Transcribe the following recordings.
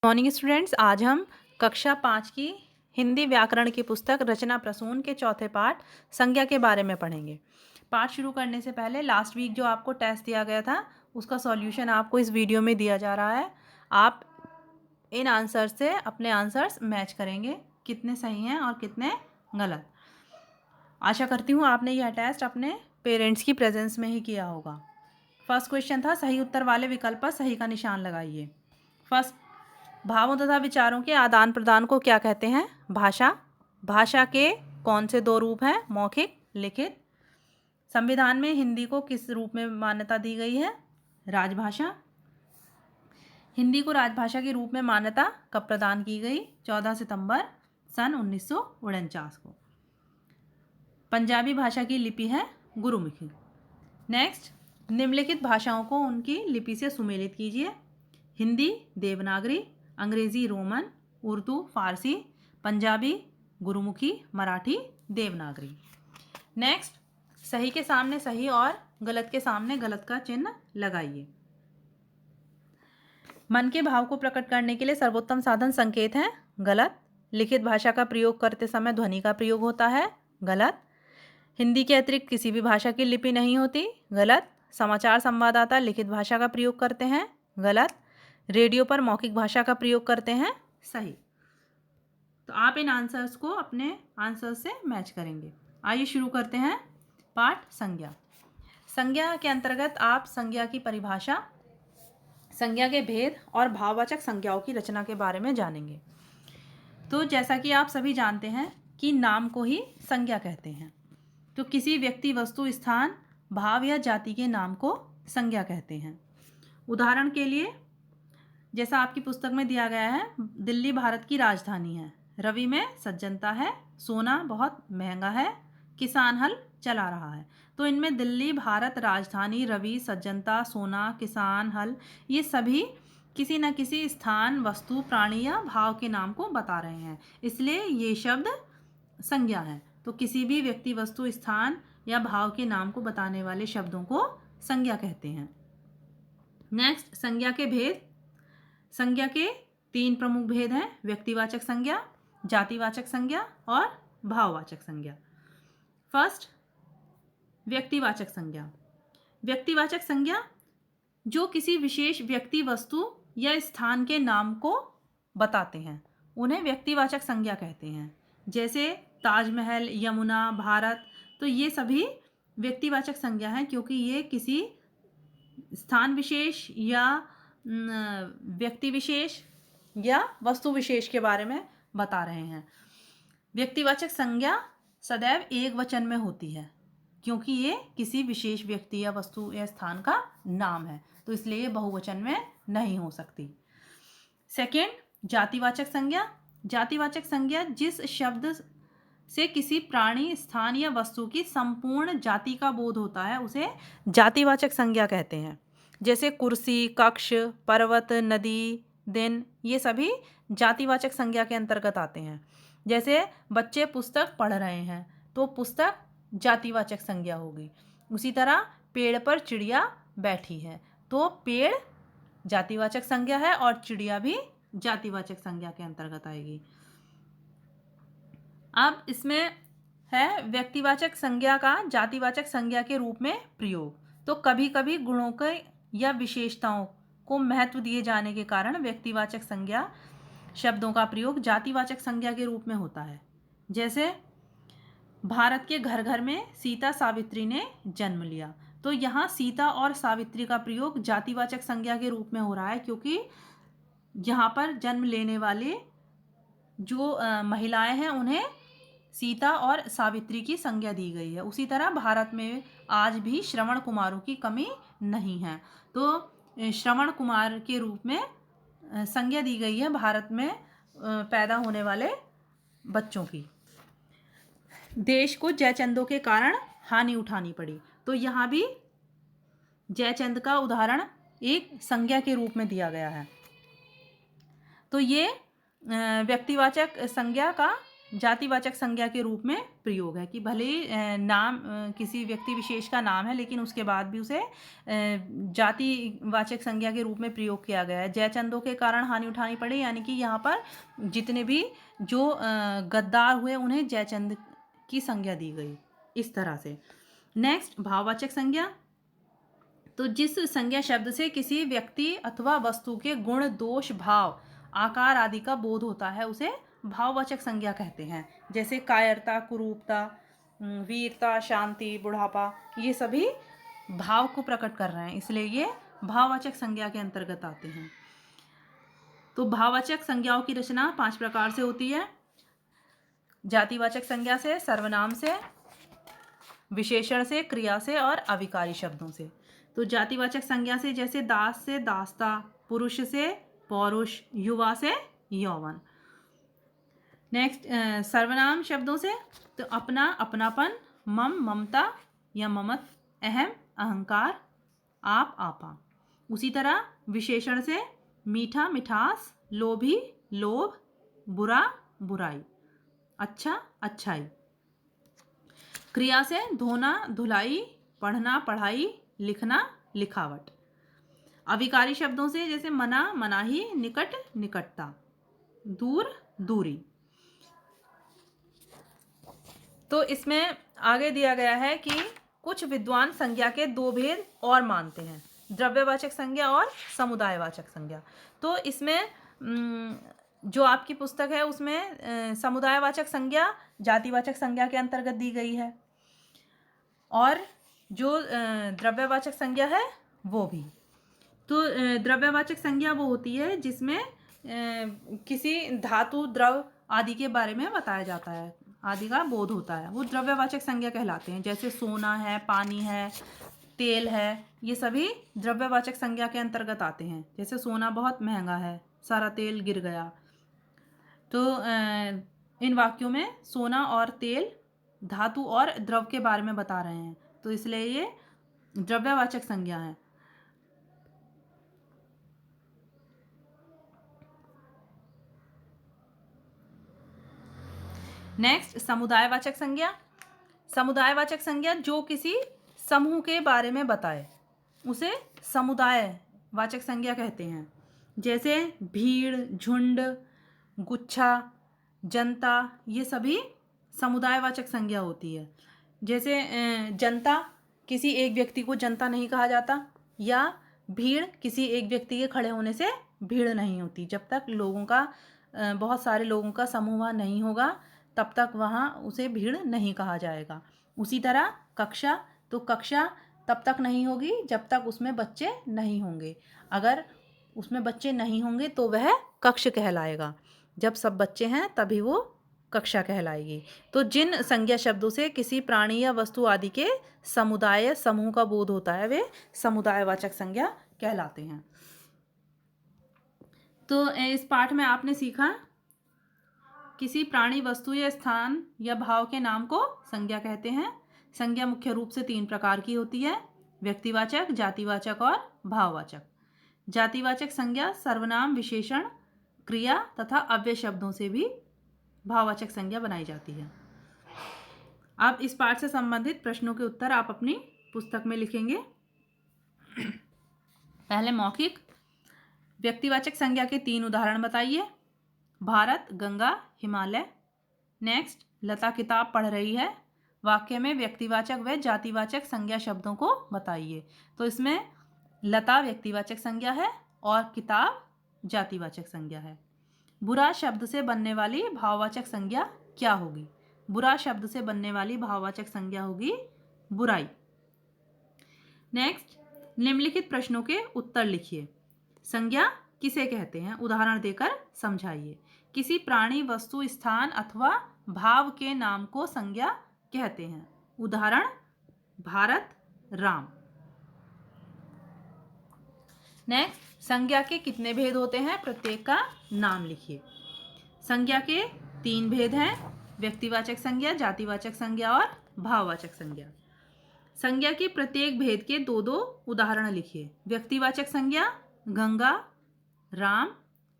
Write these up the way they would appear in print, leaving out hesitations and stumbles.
Morning students, आज हम कक्षा 5 की हिंदी व्याकरण की पुस्तक रचना प्रसून के चौथे पाठ संज्ञा के बारे में पढ़ेंगे। पाठ शुरू करने से पहले लास्ट वीक जो आपको टेस्ट दिया गया था उसका सॉल्यूशन आपको इस वीडियो में दिया जा रहा है। आप इन आंसर से अपने आंसर्स मैच करेंगे, कितने सही हैं और कितने गलत। आशा करती हूँ आपने यह टेस्ट अपने पेरेंट्स की प्रेजेंस में ही किया होगा। फर्स्ट क्वेश्चन था, सही उत्तर वाले विकल्प पर सही का निशान लगाइए। फर्स्ट, भावों तथा विचारों के आदान प्रदान को क्या कहते हैं? भाषा। भाषा के कौन से दो रूप हैं? मौखिक, लिखित। संविधान में हिंदी को किस रूप में मान्यता दी गई है? राजभाषा। हिंदी को राजभाषा के रूप में मान्यता कब प्रदान की गई? 14 सितंबर सन 1949 को। पंजाबी भाषा की लिपि है गुरुमुखी। नेक्स्ट, निम्नलिखित भाषाओं को उनकी लिपि से सुमेलित कीजिए। हिंदी देवनागरी, अंग्रेजी रोमन, उर्दू फारसी, पंजाबी गुरुमुखी, मराठी देवनागरी। नेक्स्ट, सही के सामने सही और गलत के सामने गलत का चिन्ह लगाइए। मन के भाव को प्रकट करने के लिए सर्वोत्तम साधन संकेत है। गलत। लिखित भाषा का प्रयोग करते समय ध्वनि का प्रयोग होता है। गलत। हिंदी के अतिरिक्त किसी भी भाषा की लिपि नहीं होती। गलत। समाचार संवाददाता लिखित भाषा का प्रयोग करते हैं। गलत। रेडियो पर मौखिक भाषा का प्रयोग करते हैं। सही। तो आप इन आंसर्स को अपने आंसर से मैच करेंगे। आइए शुरू करते हैं पाठ संज्ञा। संज्ञा के अंतर्गत आप संज्ञा की परिभाषा, संज्ञा के भेद और भाववाचक संज्ञाओं की रचना के बारे में जानेंगे। तो जैसा कि आप सभी जानते हैं कि नाम को ही संज्ञा कहते हैं। तो किसी व्यक्ति, वस्तु, स्थान, भाव या जाति के नाम को संज्ञा कहते हैं। उदाहरण के लिए, जैसा आपकी पुस्तक में दिया गया है, दिल्ली भारत की राजधानी है, रवि में सज्जनता है, सोना बहुत महंगा है, किसान हल चला रहा है। तो इनमें दिल्ली भारत, राजधानी, रवि, सज्जनता, सोना, किसान हल, ये सभी किसी न किसी स्थान, वस्तु, प्राणी या भाव के नाम को बता रहे हैं, इसलिए ये शब्द संज्ञा है। तो किसी भी व्यक्ति, वस्तु, स्थान या भाव के नाम को बताने वाले शब्दों को संज्ञा कहते हैं। नेक्स्ट, संज्ञा के भेद। संज्ञा के 3 प्रमुख भेद हैं: व्यक्तिवाचक संज्ञा, जातिवाचक संज्ञा और भाववाचक संज्ञा। फर्स्ट, व्यक्तिवाचक संज्ञा। व्यक्तिवाचक संज्ञा जो किसी विशेष व्यक्ति, वस्तु या स्थान के नाम को बताते हैं, उन्हें व्यक्तिवाचक संज्ञा कहते हैं। जैसे ताजमहल, यमुना, भारत, तो ये सभी व्यक्तिवाचक संज्ञा हैं, क्योंकि ये किसी स्थान विशेष या व्यक्ति विशेष या वस्तु विशेष के बारे में बता रहे हैं। व्यक्तिवाचक संज्ञा सदैव एक वचन में होती है, क्योंकि ये किसी विशेष व्यक्ति या वस्तु या स्थान का नाम है, तो इसलिए ये बहुवचन में नहीं हो सकती। सेकेंड, जातिवाचक संज्ञा। जातिवाचक संज्ञा जिस शब्द से किसी प्राणी, स्थान या वस्तु की संपूर्ण जाति का बोध होता है, उसे जातिवाचक संज्ञा कहते हैं। जैसे कुर्सी, कक्ष, पर्वत, नदी, दिन, ये सभी जातिवाचक संज्ञा के अंतर्गत आते हैं। जैसे बच्चे पुस्तक पढ़ रहे हैं, तो पुस्तक जातिवाचक संज्ञा होगी। उसी तरह पेड़ पर चिड़िया बैठी है, तो पेड़ जातिवाचक संज्ञा है और चिड़िया भी जातिवाचक संज्ञा के अंतर्गत आएगी। अब इसमें है व्यक्तिवाचक संज्ञा का जातिवाचक संज्ञा के रूप में प्रयोग। तो कभी कभी गुणों के या विशेषताओं को महत्व दिए जाने के कारण व्यक्तिवाचक संज्ञा शब्दों का प्रयोग जातिवाचक संज्ञा के रूप में होता है। जैसे भारत के घर घर में सीता सावित्री ने जन्म लिया, तो यहाँ सीता और सावित्री का प्रयोग जातिवाचक संज्ञा के रूप में हो रहा है, क्योंकि यहाँ पर जन्म लेने वाले जो महिलाएं हैं उन्हें सीता और सावित्री की संज्ञा दी गई है। उसी तरह भारत में आज भी श्रवण कुमारों की कमी नहीं है, तो श्रवण कुमार के रूप में संज्ञा दी गई है भारत में पैदा होने वाले बच्चों की। देश को जयचंदों के कारण हानि उठानी पड़ी, तो यहाँ भी जयचंद का उदाहरण एक संज्ञा के रूप में दिया गया है। तो ये व्यक्तिवाचक संज्ञा का जातिवाचक संज्ञा के रूप में प्रयोग है कि भले ही नाम किसी व्यक्ति विशेष का नाम है लेकिन उसके बाद भी उसे जातिवाचक संज्ञा के रूप में प्रयोग किया गया है। जयचंदों के कारण हानि उठानी पड़ी, यानी कि यहाँ पर जितने भी जो गद्दार हुए उन्हें जयचंद की संज्ञा दी गई, इस तरह से। नेक्स्ट, भाववाचक संज्ञा। तो जिस संज्ञा शब्द से किसी व्यक्ति अथवा वस्तु के गुण, दोष, भाव, आकार आदि का बोध होता है उसे भाववाचक संज्ञा कहते हैं। जैसे कायरता, कुरूपता, वीरता, शांति, बुढ़ापा, ये सभी भाव को प्रकट कर रहे हैं, इसलिए ये भाववाचक संज्ञा के अंतर्गत आते हैं। तो भाववाचक संज्ञाओं की रचना 5 प्रकार से होती है। जातिवाचक संज्ञा से, सर्वनाम से, विशेषण से, क्रिया से और अविकारी शब्दों से। तो जातिवाचक संज्ञा से जैसे दास से दास्ता, पुरुष से पौरुष, युवा से यौवन। नेक्स्ट, सर्वनाम शब्दों से तो अपना, अपनापन, मम, ममता या ममत, अहम, अहंकार, आप, आपा। उसी तरह विशेषण से मीठा, मिठास, लोभी, लोभ, बुरा, बुराई, अच्छा, अच्छाई। क्रिया से धोना, धुलाई, पढ़ना, पढ़ाई, लिखना, लिखावट। अविकारी शब्दों से जैसे मना, मनाही, निकट, निकटता, दूर, दूरी। तो इसमें आगे दिया गया है कि कुछ विद्वान संज्ञा के 2 भेद और मानते हैं, द्रव्यवाचक संज्ञा और समुदायवाचक संज्ञा। तो इसमें जो आपकी पुस्तक है उसमें समुदायवाचक संज्ञा जातिवाचक संज्ञा के अंतर्गत दी गई है और जो द्रव्यवाचक संज्ञा है वो भी। तो द्रव्यवाचक संज्ञा वो होती है जिसमें किसी धातु, द्रव आदि के बारे में बताया जाता है, आदि का बोध होता है, वो द्रव्यवाचक संज्ञा कहलाते हैं। जैसे सोना है, पानी है, तेल है, ये सभी द्रव्यवाचक संज्ञा के अंतर्गत आते हैं। जैसे सोना बहुत महंगा है, सारा तेल गिर गया। तो इन वाक्यों में सोना और तेल धातु और द्रव के बारे में बता रहे हैं, तो इसलिए ये द्रव्यवाचक संज्ञा है। नेक्स्ट, समुदायवाचक संज्ञा। समुदायवाचक संज्ञा जो किसी समूह के बारे में बताए उसे समुदायवाचक संज्ञा कहते हैं। जैसे भीड़, झुंड, गुच्छा, जनता, ये सभी समुदायवाचक संज्ञा होती है। जैसे जनता, किसी एक व्यक्ति को जनता नहीं कहा जाता, या भीड़, किसी एक व्यक्ति के खड़े होने से भीड़ नहीं होती। जब तक लोगों का बहुत सारे लोगों का समूह वहाँ नहीं होगा तब तक वहाँ उसे भीड़ नहीं कहा जाएगा। उसी तरह कक्षा, तो कक्षा तब तक नहीं होगी जब तक उसमें बच्चे नहीं होंगे। अगर उसमें बच्चे नहीं होंगे तो वह कक्ष कहलाएगा। जब सब बच्चे हैं तभी वो कक्षा कहलाएगी। तो जिन संज्ञा शब्दों से किसी प्राणी या वस्तु आदि के समुदाय, समूह का बोध होता है वे समुदायवाचक संज्ञा कहलाते हैं। तो इस पाठ में आपने सीखा किसी प्राणी, वस्तु या स्थान या भाव के नाम को संज्ञा कहते हैं। संज्ञा मुख्य रूप से 3 प्रकार की होती है, व्यक्तिवाचक, जातिवाचक और भाववाचक। जातिवाचक संज्ञा सर्वनाम, विशेषण, क्रिया तथा अव्यय शब्दों से भी भाववाचक संज्ञा बनाई जाती है। अब इस पाठ से संबंधित प्रश्नों के उत्तर आप अपनी पुस्तक में लिखेंगे। पहले मौखिक, व्यक्तिवाचक संज्ञा के 3 उदाहरण बताइए। भारत, गंगा, हिमालय। नेक्स्ट, लता किताब पढ़ रही है, वाक्य में व्यक्तिवाचक व जातिवाचक संज्ञा शब्दों को बताइए। तो इसमें लता व्यक्तिवाचक संज्ञा है और किताब जातिवाचक संज्ञा है। बुरा शब्द से बनने वाली भाववाचक संज्ञा क्या होगी? बुरा शब्द से बनने वाली भाववाचक संज्ञा होगी बुराई। नेक्स्ट, निम्नलिखित प्रश्नों के उत्तर लिखिए। संज्ञा किसे कहते हैं? उदाहरण देकर समझाइए। किसी प्राणी, वस्तु, स्थान अथवा भाव के नाम को संज्ञा कहते हैं। उदाहरण, भारत, राम। नेक्स्ट, संज्ञा के कितने भेद होते हैं? प्रत्येक का नाम लिखिए। संज्ञा के 3 भेद हैं, व्यक्तिवाचक संज्ञा, जातिवाचक संज्ञा और भाववाचक संज्ञा। संज्ञा के प्रत्येक भेद के 2-2 उदाहरण लिखिए। व्यक्तिवाचक संज्ञा गंगा, राम।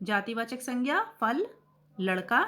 जातिवाचक संज्ञा फल, लड़का,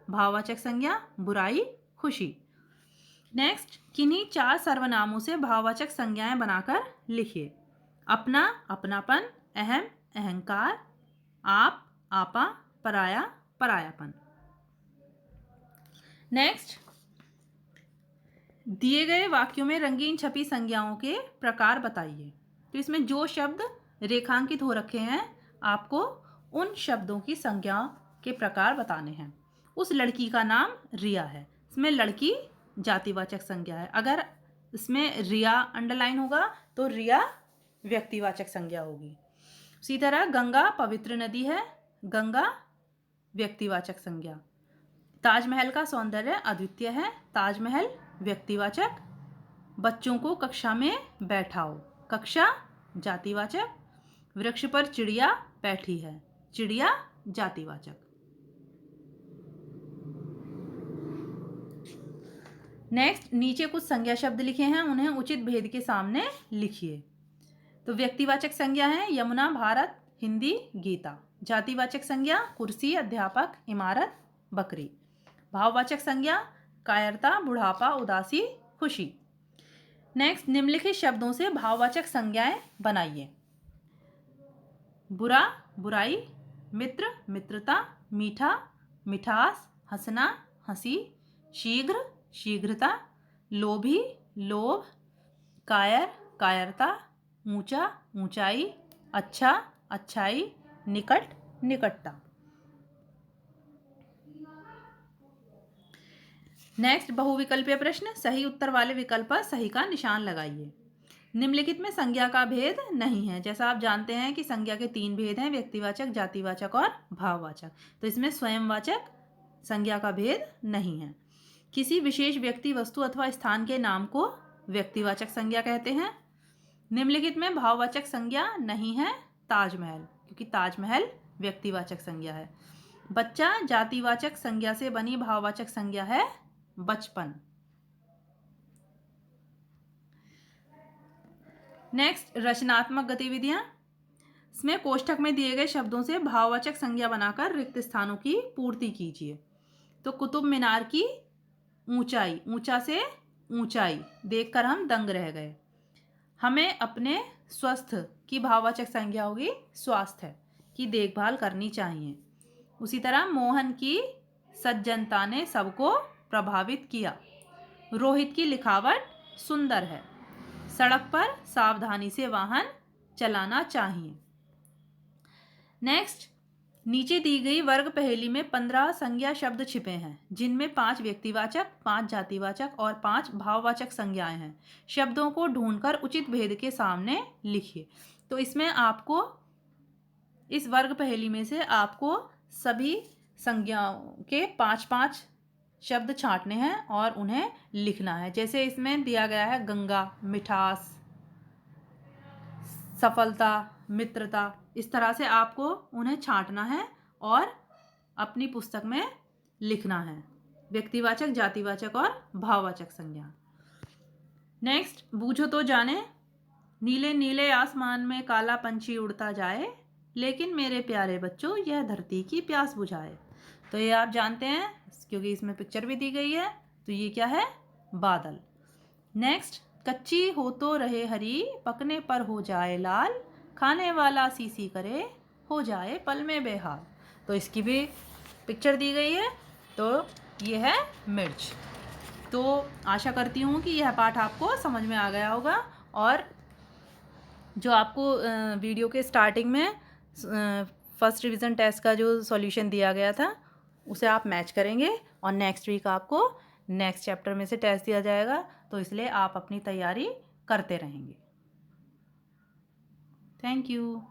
भाववाचक संज्ञा बुराई, खुशी। नेक्स्ट, किन्हीं 4 सर्वनामों से भाववाचक संज्ञाएं बनाकर लिखिए। अपना, अपनापन, अहम, अहंकार, आप, आपा, पराया, परायापन। नेक्स्ट, दिए गए वाक्यों में रंगीन छपी संज्ञाओं के प्रकार बताइए। तो इसमें जो शब्द रेखांकित हो रखे हैं आपको उन शब्दों की संज्ञा के प्रकार बताने हैं। उस लड़की का नाम रिया है, इसमें लड़की जातिवाचक संज्ञा है। अगर इसमें रिया अंडरलाइन होगा तो रिया व्यक्तिवाचक संज्ञा होगी। उसी तरह गंगा पवित्र नदी है, गंगा व्यक्तिवाचक संज्ञा। ताजमहल का सौंदर्य अद्वितीय है, ताजमहल व्यक्तिवाचक। बच्चों को कक्षा में बैठाओ, कक्षा जातिवाचक। वृक्ष पर चिड़िया बैठी है, चिड़िया जातिवाचक। नेक्स्ट, नीचे कुछ संज्ञा शब्द लिखे हैं, उन्हें उचित भेद के सामने लिखिए। तो व्यक्तिवाचक संज्ञा है यमुना, भारत, हिंदी, गीता। जातिवाचक संज्ञा कुर्सी, अध्यापक, इमारत, बकरी। भाववाचक संज्ञा कायरता, बुढ़ापा, उदासी, खुशी। नेक्स्ट, निम्नलिखित शब्दों से भाववाचक संज्ञाएं बनाइए। बुरा, बुराई, मित्र, मित्रता, मीठा, मिठास, हंसना, हंसी, शीघ्र, शीघ्रता, लोभी, लोभ, कायर, कायरता, ऊंचा, ऊंचाई, अच्छा, अच्छाई, निकट, निकटता। नेक्स्ट, बहुविकल्पीय प्रश्न। सही उत्तर वाले विकल्प पर सही का निशान लगाइए। निम्नलिखित में संज्ञा का भेद नहीं है। जैसा आप जानते हैं कि संज्ञा के 3 भेद हैं, व्यक्तिवाचक, जातिवाचक और भाववाचक। तो इसमें स्वयंवाचक संज्ञा का भेद नहीं है। किसी विशेष व्यक्ति, वस्तु अथवा स्थान के नाम को व्यक्तिवाचक संज्ञा कहते हैं। निम्नलिखित में भाववाचक संज्ञा नहीं है, ताजमहल, क्योंकि ताजमहल व्यक्तिवाचक संज्ञा है। बच्चा जातिवाचक संज्ञा से बनी भाववाचक संज्ञा है, बचपन। नेक्स्ट, रचनात्मक गतिविधियां। इसमें कोष्ठक में दिए गए शब्दों से भाववाचक संज्ञा बनाकर रिक्त स्थानों की पूर्ति कीजिए। तो कुतुब मीनार की ऊंचाई, ऊंचा से ऊंचाई देखकर हम दंग रह गए। हमें अपने स्वस्थ की भाववाचक संज्ञा होगी स्वास्थ्य, की देखभाल करनी चाहिए। उसी तरह मोहन की सज्जनता ने सबको प्रभावित किया। रोहित की लिखावट सुंदर है। सड़क पर सावधानी से वाहन चलाना चाहिए। नेक्स्ट, नीचे दी गई वर्ग पहेली में 15 संज्ञा शब्द छिपे हैं, जिनमें 5 व्यक्तिवाचक, 5 जातिवाचक और 5 भाववाचक संज्ञाएं हैं। शब्दों को ढूंढकर उचित भेद के सामने लिखिए। तो इसमें आपको इस वर्ग पहेली में से आपको सभी संज्ञाओं के 5-5 शब्द छांटने हैं और उन्हें लिखना है। जैसे इसमें दिया गया है गंगा, मिठास, सफलता, मित्रता। इस तरह से आपको उन्हें छांटना है और अपनी पुस्तक में लिखना है, व्यक्तिवाचक, जातिवाचक और भाववाचक संज्ञा। नेक्स्ट, बूझो तो जाने। नीले नीले आसमान में काला पंछी उड़ता जाए, लेकिन मेरे प्यारे बच्चों यह धरती की प्यास बुझाए। तो ये आप जानते हैं क्योंकि इसमें पिक्चर भी दी गई है। तो ये क्या है? बादल। नेक्स्ट, कच्ची हो तो रहे हरी, पकने पर हो जाए लाल, खाने वाला सीसी करे, हो जाए पल में बेहाल। तो इसकी भी पिक्चर दी गई है। तो ये है मिर्च। तो आशा करती हूँ कि यह पाठ आपको समझ में आ गया होगा और जो आपको वीडियो के स्टार्टिंग में फर्स्ट रिवीजन टेस्ट का जो सॉल्यूशन दिया गया था उसे आप मैच करेंगे और नेक्स्ट वीक आपको नेक्स्ट चैप्टर में से टेस्ट दिया जाएगा। तो इसलिए आप अपनी तैयारी करते रहेंगे। Thank you.